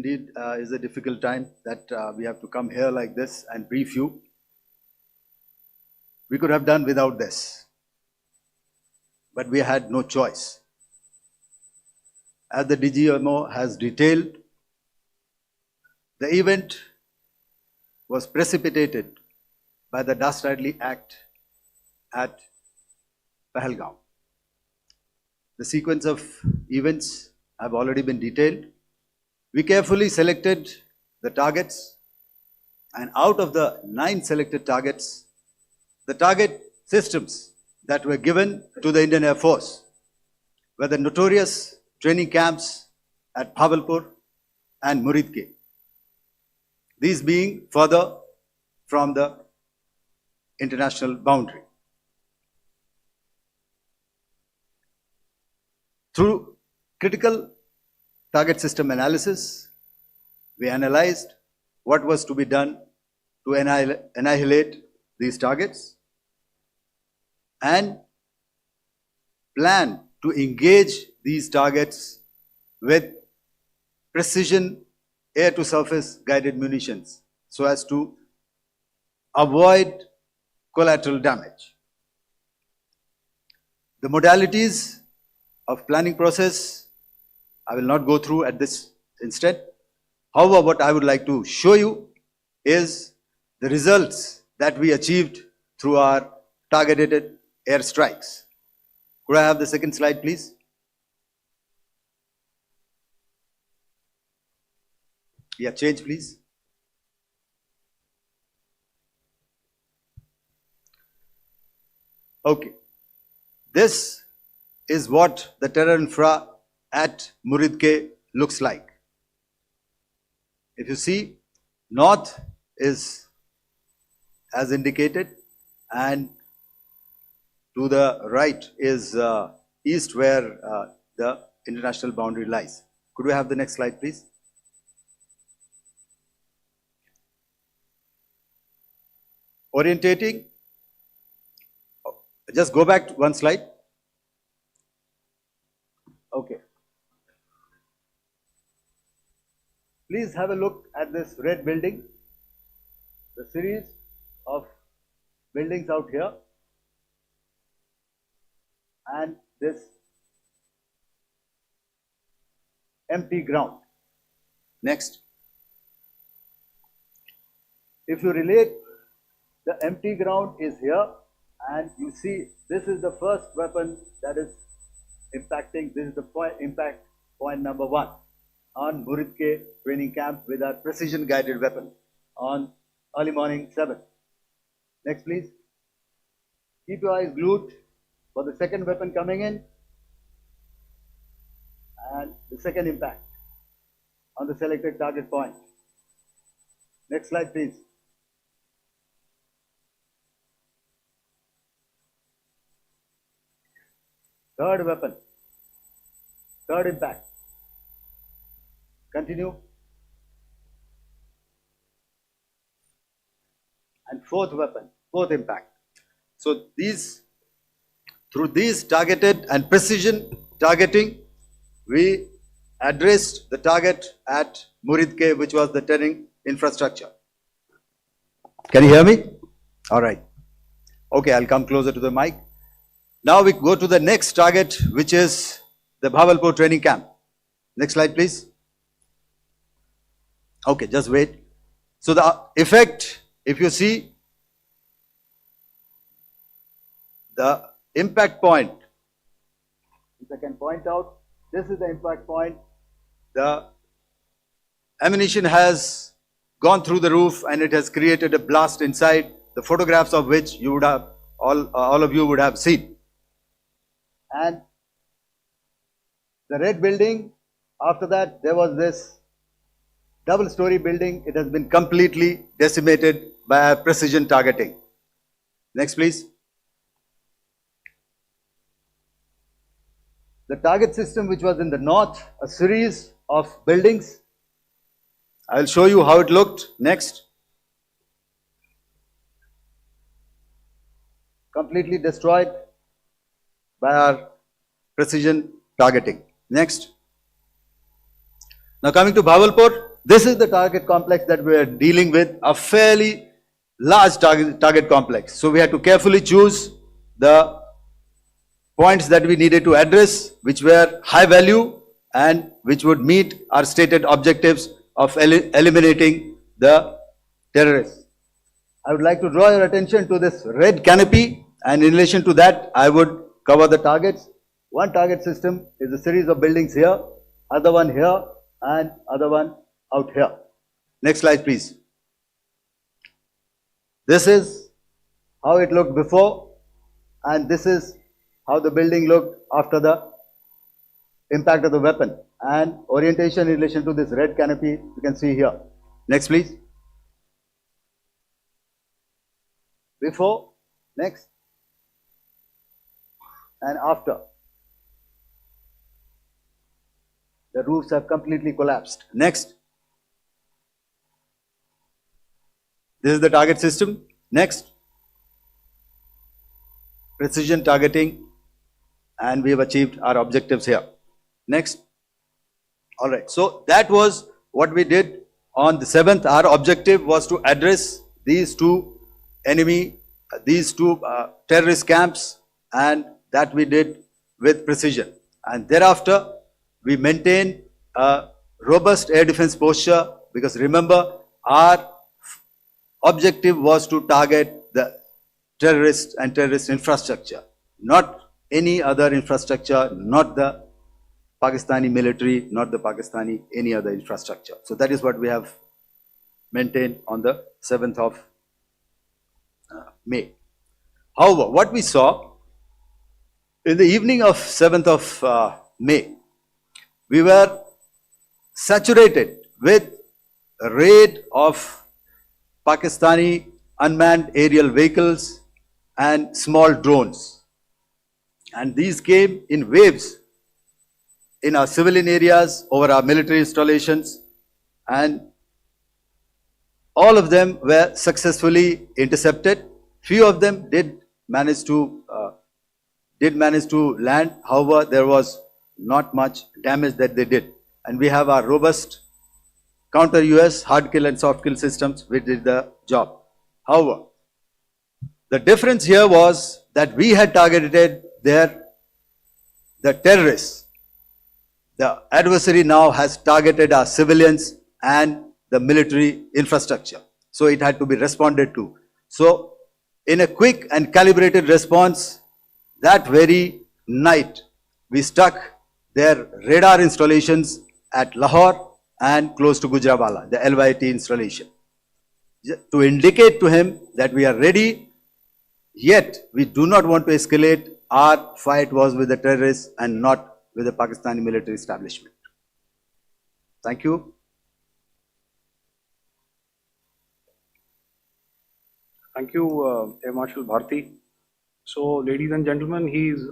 indeed is a difficult time that we have to come here like this and brief you. We could have done without this, but we had no choice. As the DGMO has detailed, the event was precipitated by the dastardly act at Pahalgaon. The sequence of events have already been detailed. We carefully selected the targets, and out of the 9 selected targets, the target systems that were given to the Indian Air Force were the notorious training camps at Bhavalpur and Muridke, these being further from the international boundary. Through critical target system analysis, we analyzed what was to be done to annihilate these targets and plan to engage these targets with precision air-to-surface guided munitions so as to avoid collateral damage. The modalities of planning process I will not go through at this instant. However, what I would like to show you is the results that we achieved through our targeted airstrikes. Could I have the second slide, please? Yeah, change, please. Okay. This is what the terror infra at Muridke looks like. If you see, north is as indicated, and to the right is east, where the international boundary lies. Could we have the next slide, please? Orientating. Just go back one slide. Okay. Please have a look at this red building, the series of buildings out here, and this empty ground. Next. If you relate, the empty ground is here, and you see this is the first weapon that is impacting. This is the impact point number 1 on Muridke training camp with our precision guided weapon on early morning 7. Next, please. Keep your eyes glued for the second weapon coming in and the second impact on the selected target point. Next slide, please. Third weapon, third impact. Continue. And fourth weapon, fourth impact. So through these targeted and precision targeting, we addressed the target at Muridke, which was the terrain infrastructure. Can you hear me? All right. Okay, I'll come closer to the mic. Now we go to the next target, which is the Bhavalpur training camp. Next slide, please. Okay, just wait. So the effect, if you see, the impact point, if I can point out, this is the impact point. The ammunition has gone through the roof and it has created a blast inside, the photographs of which you would have, all of you would have seen. And the red building, after that there was this double-story building. It has been completely decimated by our precision targeting. Next, please. The target system, which was in the north, a series of buildings. I will show you how it looked. Next. Completely destroyed by our precision targeting. Next. Now coming to Bhavalpur, This is the target complex that we are dealing with, a fairly large target complex. So we had to carefully choose the points that we needed to address, which were high value and which would meet our stated objectives of eliminating the terrorists. I would like to draw your attention to this red canopy, and in relation to that, I would cover the targets. One target system is a series of buildings here, other one here, and other one out here. Next slide, please. This is how it looked before, and this is how the building looked after the impact of the weapon. And orientation in relation to this red canopy, you can see here. Next, please. Before, next, and after. The roofs have completely collapsed. Next. This is the target system. Next. Precision targeting, and we have achieved our objectives here. Next. All right. So that was what we did on the 7th. Our objective was to address these two terrorist camps, and that we did with precision. And thereafter, we maintained a robust air defense posture, because remember, our objective was to target the terrorists and terrorist infrastructure, not any other infrastructure, not the Pakistani military, not the Pakistani any other infrastructure. So that is what we have maintained on the 7th of May. However, what we saw in the evening of 7th of May, we were saturated with a raid of Pakistani unmanned aerial vehicles and small drones. And these came in waves in our civilian areas, over our military installations, and all of them were successfully intercepted. Few of them did manage to land. However, there was not much damage that they did. And we have our robust counter-US hard kill and soft kill systems which did the job. However, the difference here was that we had targeted the terrorists. The adversary now has targeted our civilians and the military infrastructure. So it had to be responded to. So in a quick and calibrated response, that very night, we struck their radar installations at Lahore and close to Gujranwala, the LYT installation, to indicate to him that we are ready, yet we do not want to escalate. Our fight was with the terrorists and not with the Pakistani military establishment. Thank you. Thank you, Air Marshal Bharti. So, ladies and gentlemen, he is